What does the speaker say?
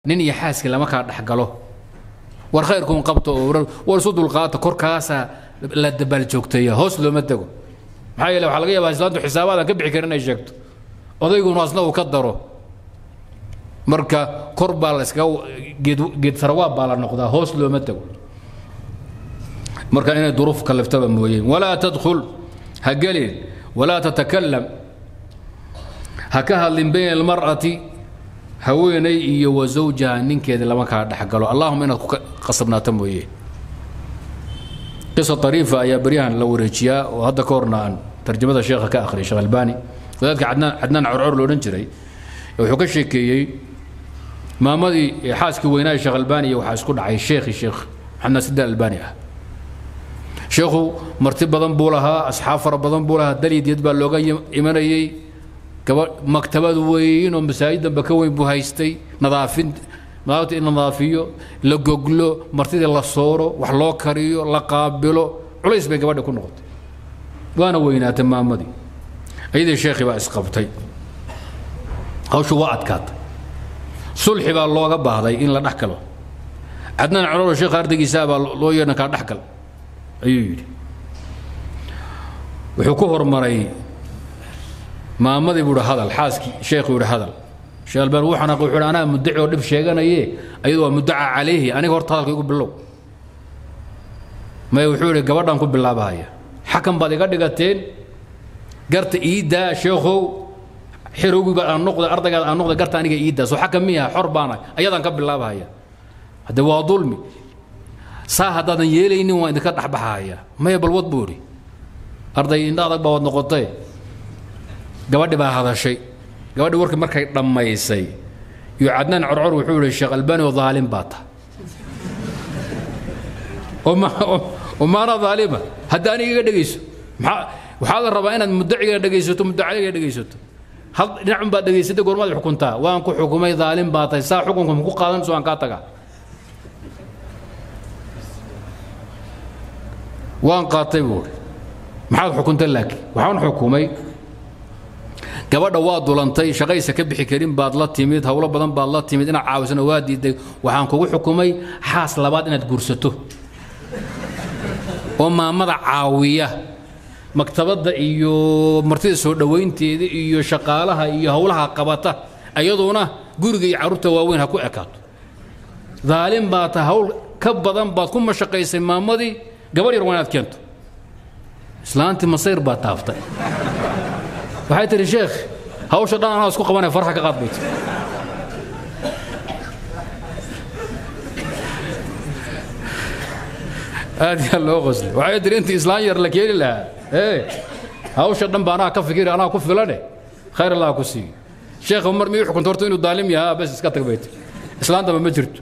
nin iyo xaaska lama kala dhaxgalo war khayrkun qabto war sudul qaata korkaasa la dabal joogtay hoos looma tago maxaa yeelay waxa laga yaabaa islaantu xisaabadan ka bixi karin ay sheegto odayguna asna uu ka daro marka kor baa la iska geed sarwaa baa la noqdaa hoos looma tago marka inay duruuf kalaftaba mooyeen walaa tadkhul hagalin walaa tatakallam haka hadlin bayna almar'ati haweenay iyo wazawjaha ninkeeda lama kala dhaxgalo allahumma inaad ku qasabnaato mooyee قصة طريفة يا بريان لو رجيا وهذا كورنا ترجمة الشيخ كأخري شيخ الباني وذلك عدنان عرعر لو ننجري وحكى الشيكي ما مضي حاسك ويناي شيخ الباني وحاسكون على الشيخ حنا سدال الباني شيخو مرتب بدن بولها أصحاب بدن بولها دليل يدبر لوجا إيمانيي مكتبات وين ومساجد بكوين بوهايستي نظافين مالتي النظافيو لجوجلو مرتدي الله صورو وحلو كريو لقابلو عليس بين قبل يكون نقط وانا وينها تمام مدي ايدي الشيخ بقى اسقبتي او شو وقت كات صلحي بقى الله قبه هذا ان لا نحكله عدنان عرور الشيخ اردقي سابا لو ينا كان نحكل ايوه وحكوه مري ما مدي بودا هذا الحاسكي شيخ يقول هذا شيخ البان وحنا قول انا مدعي ودب شيغانايه ايدو مدعى عليه انا هورت هذا يقول بلو ما يوحوري غبدان كو بلابايا حكم بعد iga dhigateen garta iida sheekhow xiroogiga aan noqdo ardayga aan noqdo garta aniga iida soo xakamiya xor baana ayadan ka bilaabaya hada waa dulmi saa hadadan yeelaynin waa idinka dhaxbaxaya ma bal wad buuri arday inda adag baa wad noqotay gabadhi baa hadashay gabadhi warkii markay dhamaysay iyo cadnaan curcur wuxuu yiri sheekh albani oo dhaalim baata وما أنا ظالمة هداني يدقيسو وحال الربا إن مدعي يدقيسو مدعي يدقيسو هل نعم بعد دقيسو تقول ما حكمتها وأنكو حكومي ظالم باطل سا حكمكم كو قادم سواء كاتقا وأن قاطبور محال حكمت لك وحاول حكومي gabadha waa dulantay shaqaysa ka bixi karin baad la timid hawlo badan baad la timid ina caawisana waa diiday waxaan kugu xukumay xaas labaad inaad guursato oo maamada caawiya maktabada iyo martida soo dhaweynteeda iyo shaqaalaha iyo hawlaha qabata ayaduna guriga iyo carruurta waaweyn ha ku ekaato dhaalim baad hawl ka badan baad ku mashaqaysay maamadii gabadh yar wanaad keento islaanti masayr baad taaftay waxay tiri sheekh hawsha dhan anaa isku qabanay farxa ka qaad bayt هذه اللي غسل وعيد انت اسلانير لك لا ايه هاوش دم انا كفكير انا كفلني خير الله كسي شيخ عمر مي حكم تورتو انه ظالم يا بس اسكتك بيت اسلام ما جرت